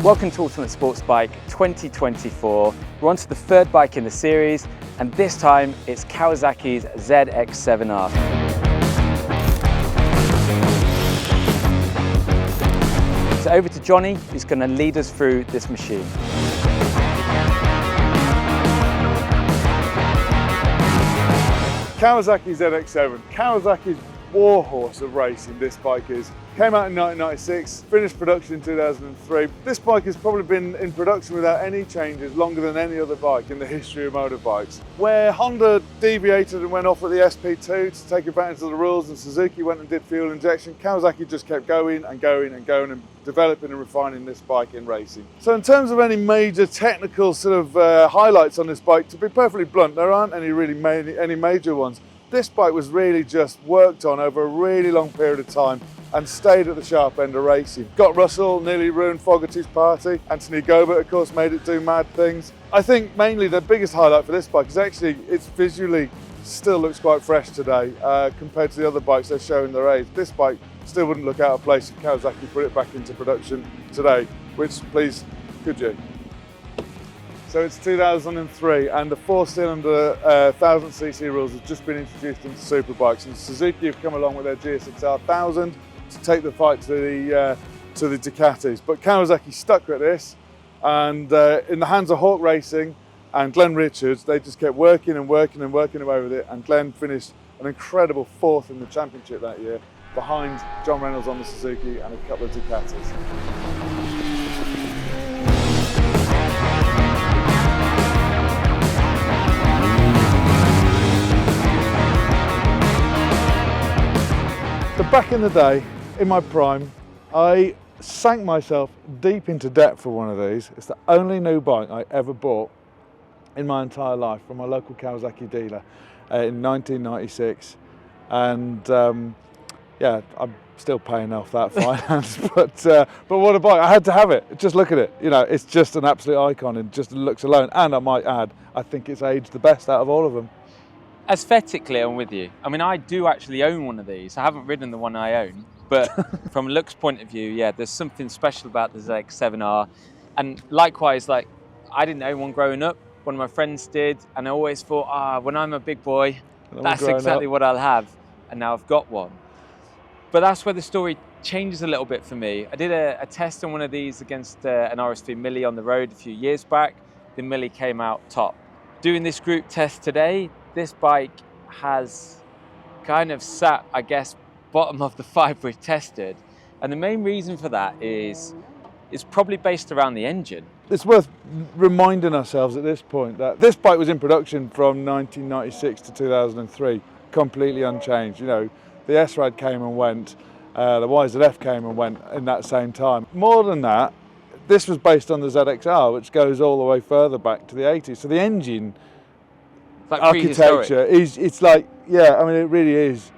Welcome to Ultimate Sports Bike 2024. We're on to the third bike in the series, and this time it's Kawasaki's ZX-7R. So over to Johnny, who's going to lead us through this machine. Kawasaki ZX-7, Kawasaki's warhorse of racing. This bike is. Came out in 1996, finished production in 2003. This bike has probably been in production without any changes longer than any other bike in the history of motorbikes. Where Honda deviated and went off at the SP2 to take advantage of the rules and Suzuki went and did fuel injection, Kawasaki just kept going and going and going and developing and refining this bike in racing. So in terms of any major technical sort of highlights on this bike, to be perfectly blunt, there aren't any major ones. This bike was really just worked on over a really long period of time and stayed at the sharp end of racing. Got Russell, nearly ruined Fogarty's party. Anthony Gobert, of course, made it do mad things. I think mainly the biggest highlight for this bike is actually it's visually still looks quite fresh today compared to the other bikes they're showing their age. This bike still wouldn't look out of place if Kawasaki put it back into production today, which please, could you? So it's 2003 and the 4-cylinder 1000cc rules have just been introduced into superbikes, and Suzuki have come along with their GSX-R 1000 to take the fight to the Ducatis. But Kawasaki stuck at this, and in the hands of Hawk Racing and Glenn Richards, they just kept working and working and working away with it, and Glenn finished an incredible 4th in the championship that year, behind John Reynolds on the Suzuki and a couple of Ducatis. So back in the day, in my prime, I sank myself deep into debt for one of these. It's the only new bike I ever bought in my entire life from my local Kawasaki dealer in 1996. And yeah, I'm still paying off that finance, but what a bike. I had to have it. Just look at it. You know, it's just an absolute icon in just looks alone. And I might add, I think it's aged the best out of all of them. Aesthetically, I'm with you. I mean, I do actually own one of these. I haven't ridden the one I own, but from a looks point of view, yeah, there's something special about the ZX-7R. And likewise, like, I didn't own one growing up. One of my friends did, and I always thought, when I'm a big boy, that's exactly what I'll have. And now I've got one. But that's where the story changes a little bit for me. I did a test on one of these against an RS3 Millie on the road a few years back. The Millie came out top. Doing this group test today, this bike has kind of sat, I guess, bottom of the 5 we've tested. And the main reason for that is it's probably based around the engine. It's worth reminding ourselves at this point that this bike was in production from 1996 to 2003, completely unchanged. You know, the S-Rad came and went, the YZF came and went in that same time. More than that, this was based on the ZX-R, which goes all the way further back to the 80s. So the engine like architecture it's like, yeah, I mean, it really is.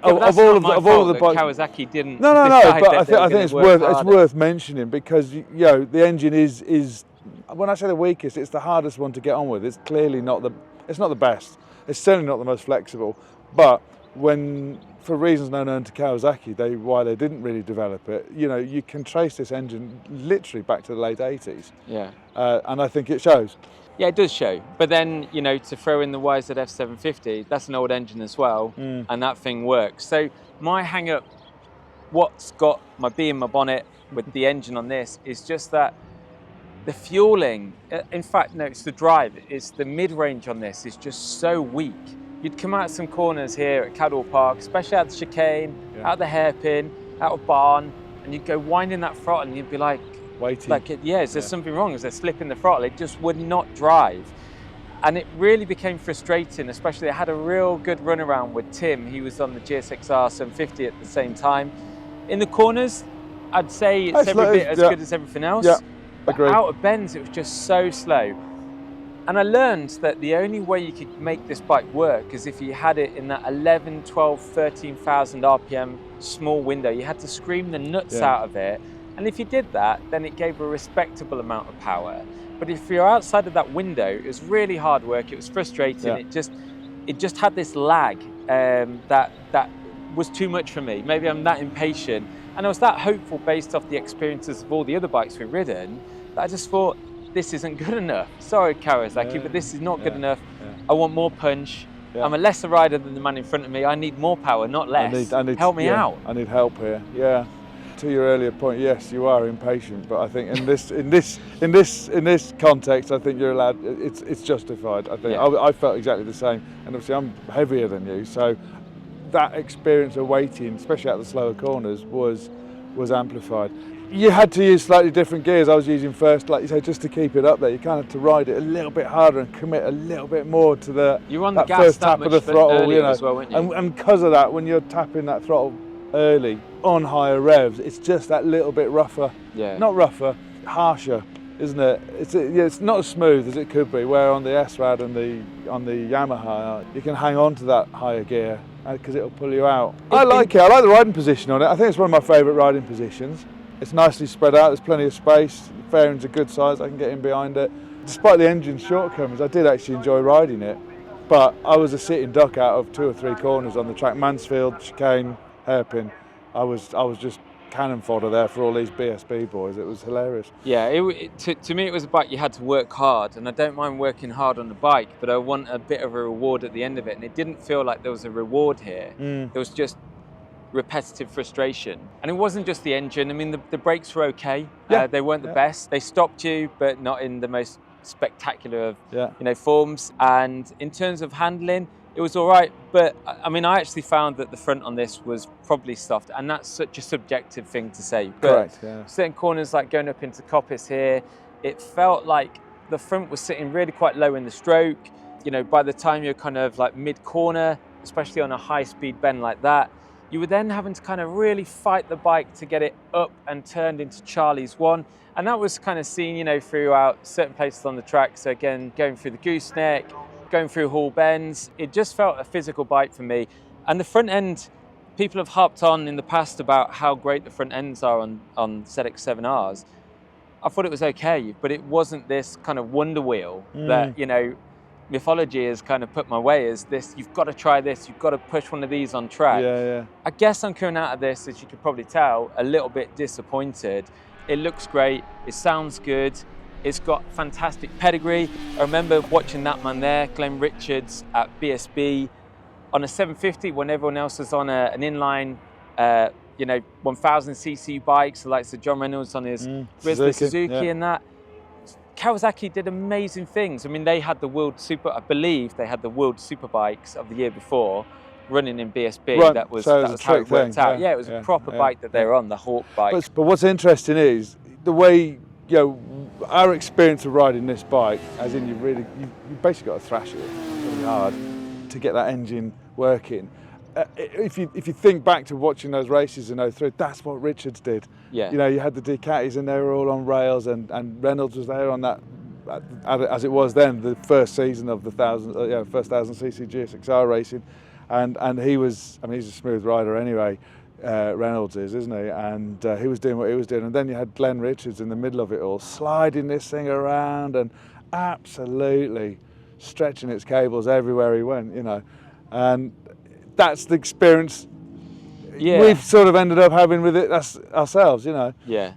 Yeah, of all of the bikes, Kawasaki didn't. No. But I think it's worth mentioning because, you know, the engine is when I say the weakest, it's the hardest one to get on with. It's clearly not the best. It's certainly not the most flexible. But for reasons known to Kawasaki, why they didn't really develop it, you know, you can trace this engine literally back to the late 80s. Yeah. And I think it shows. Yeah, it does show. But then, you know, to throw in the YZF 750, that's an old engine as well, and that thing works. So my hang-up, what's got my bee in my bonnet with the engine on this, is just that the fueling, in fact, no, it's the drive, it's the mid-range on this is just so weak. You'd come out some corners here at Cadwell Park, especially out the chicane, out the hairpin, out of barn, and you'd go winding that throttle and you'd be like, waiting. Like, is there something wrong? Is there slip in the throttle? It just would not drive. And it really became frustrating, especially I had a real good run around with Tim. He was on the GSX-R 750 at the same time. In the corners, I'd say it's every bit as good as everything else. Yeah, agreed. But out of bends, it was just so slow. And I learned that the only way you could make this bike work is if you had it in that 11, 12, 13,000 RPM small window. You had to scream the nuts out of it. And if you did that, then it gave a respectable amount of power. But if you're outside of that window, it was really hard work. It was frustrating. Yeah. It just had this lag that was too much for me. Maybe I'm that impatient. And I was that hopeful based off the experiences of all the other bikes we've ridden that I just thought, this isn't good enough. Sorry, Kawasaki, but this is not good enough. I want more punch. I'm a lesser rider than the man in front of me. I need more power, not less. Help me out. I need help here. Yeah. To your earlier point, yes, you are impatient, but I think in this context, I think you're allowed. It's justified. I think I felt exactly the same, and obviously I'm heavier than you, so that experience of waiting, especially at the slower corners, was amplified. You had to use slightly different gears. I was using first, like you say, just to keep it up there. You kind of had to ride it a little bit harder and commit a little bit more to that first tap of the throttle, you know. As well, weren't you? And because of that, when you're tapping that throttle early on higher revs, it's just that little bit rougher. Yeah. Not rougher, harsher, isn't it? It's not as smooth as it could be. Where on the S-Rad and on the Yamaha, you can hang on to that higher gear because it'll pull you out. I like it. I like the riding position on it. I think it's one of my favourite riding positions. It's nicely spread out, there's plenty of space, the fairing's a good size, I can get in behind it. Despite the engine's shortcomings, I did actually enjoy riding it, but I was a sitting duck out of 2 or 3 corners on the track. Mansfield, chicane, hairpin. I was just cannon fodder there for all these BSB boys. It was hilarious. Yeah, to me it was a bike you had to work hard, and I don't mind working hard on the bike, but I want a bit of a reward at the end of it, and it didn't feel like there was a reward here. There was just repetitive frustration. And it wasn't just the engine. I mean, the brakes were okay. They weren't the best. They stopped you, but not in the most spectacular of forms. And in terms of handling, it was all right. But I mean, I actually found that the front on this was probably soft, and that's such a subjective thing to say. But correct, certain corners, like going up into Coppice here, it felt like the front was sitting really quite low in the stroke. You know, by the time you're kind of like mid-corner, especially on a high-speed bend like that, you were then having to kind of really fight the bike to get it up and turned into Charlie's one. And that was kind of seen, you know, throughout certain places on the track. So again, going through the gooseneck, going through Hall bends, it just felt a physical bike for me. And the front end, people have harped on in the past about how great the front ends are on ZX-7Rs. I thought it was okay, but it wasn't this kind of wonder wheel that, you know, mythology has kind of put my way as this, you've got to try this, you've got to push one of these on track. I guess I'm coming out of this, as you could probably tell, a little bit disappointed. It looks great, it sounds good, it's got fantastic pedigree. I remember watching that man there, Glenn Richards at BSB, on a 750 when everyone else was on an inline, 1000cc bikes, the likes of John Reynolds on his Suzuki and that. Kawasaki did amazing things. I mean, they had the I believe they had the World Superbikes of the year before running in BSB. That was how it worked out. Yeah, it was a proper bike that they were on, the Hawk bike. But what's interesting is the way, you know, our experience of riding this bike, as in you basically got to thrash it really hard to get that engine working. If you think back to watching those races in 03, that's what Richards did. Yeah. You know, you had the Ducatis and they were all on rails, and Reynolds was there on that, as it was then, the first season of the first 1000cc GSXR racing, and he was, I mean, he's a smooth rider anyway. Reynolds is, isn't he? And he was doing what he was doing, and then you had Glenn Richards in the middle of it all, sliding this thing around and absolutely stretching its cables everywhere he went. You know, and that's the experience we've sort of ended up having with it ourselves, you know. Yeah.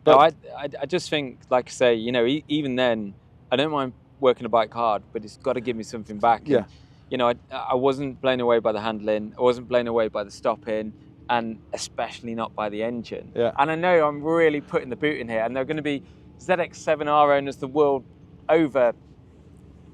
But no, I just think, like I say, you know, even then, I don't mind working a bike hard, but it's got to give me something back. Yeah. And, you know, I wasn't blown away by the handling. I wasn't blown away by the stopping, and especially not by the engine. Yeah. And I know I'm really putting the boot in here, and there are going to be ZX-7R owners the world over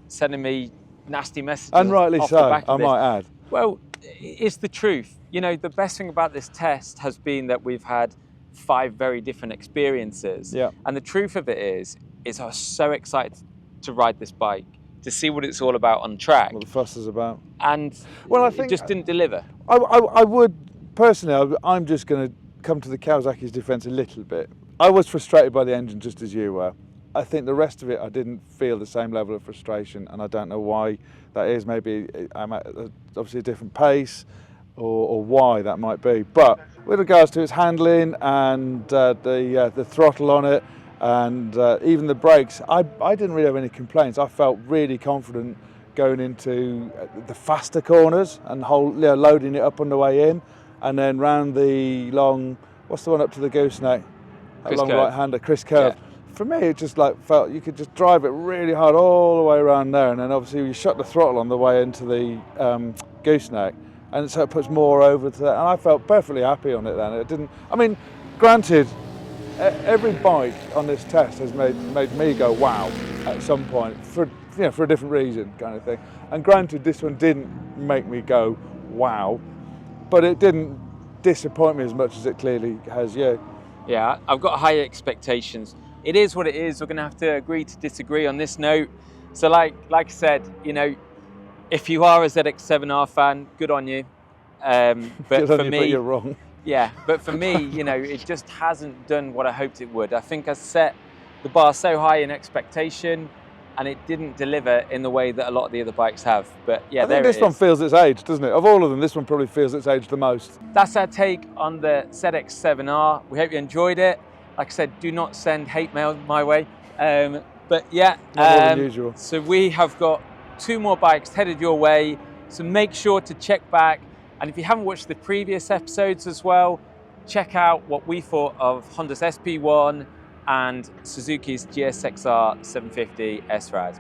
sending me nasty messages. And rightly off so, the back of I this. might add. Well, it's the truth. You know, the best thing about this test has been that we've had 5 very different experiences. Yeah. And the truth of it is I was so excited to ride this bike, to see what it's all about on track. What the fuss is about. And I think it just didn't deliver. I would, personally, I'm just going to come to the Kawasaki's defence a little bit. I was frustrated by the engine just as you were. I think the rest of it, I didn't feel the same level of frustration, and I don't know why that is. Maybe I'm at obviously a different pace, or why that might be. But with regards to its handling and the throttle on it, and even the brakes, I didn't really have any complaints. I felt really confident going into the faster corners and loading it up on the way in, and then round the long what's the one up to the gooseneck? That Chris long Curve. right-hander, Chris Curve. Yeah. For me, it just like felt you could just drive it really hard all the way around there, and then obviously you shut the throttle on the way into the gooseneck, and so it puts more over to that. And I felt perfectly happy on it then. It didn't. I mean, granted, every bike on this test has made me go wow at some point for a different reason, kind of thing. And granted, this one didn't make me go wow, but it didn't disappoint me as much as it clearly has you. Yeah, I've got high expectations. It is what it is. We're going to have to agree to disagree on this note. So like I said, if you are a ZX-7R fan, good on you. But for me, but you're wrong. Yeah, but for me, it just hasn't done what I hoped it would. I think I set the bar so high in expectation, and it didn't deliver in the way that a lot of the other bikes have. But yeah, I think this one feels its age, doesn't it? Of all of them, this one probably feels its age the most. That's our take on the ZX-7R. We hope you enjoyed it. Like I said, do not send hate mail my way. But yeah, Not more than usual. So we have got 2 more bikes headed your way. So make sure to check back. And if you haven't watched the previous episodes as well, check out what we thought of Honda's SP1 and Suzuki's GSX-R 750 S-Rad.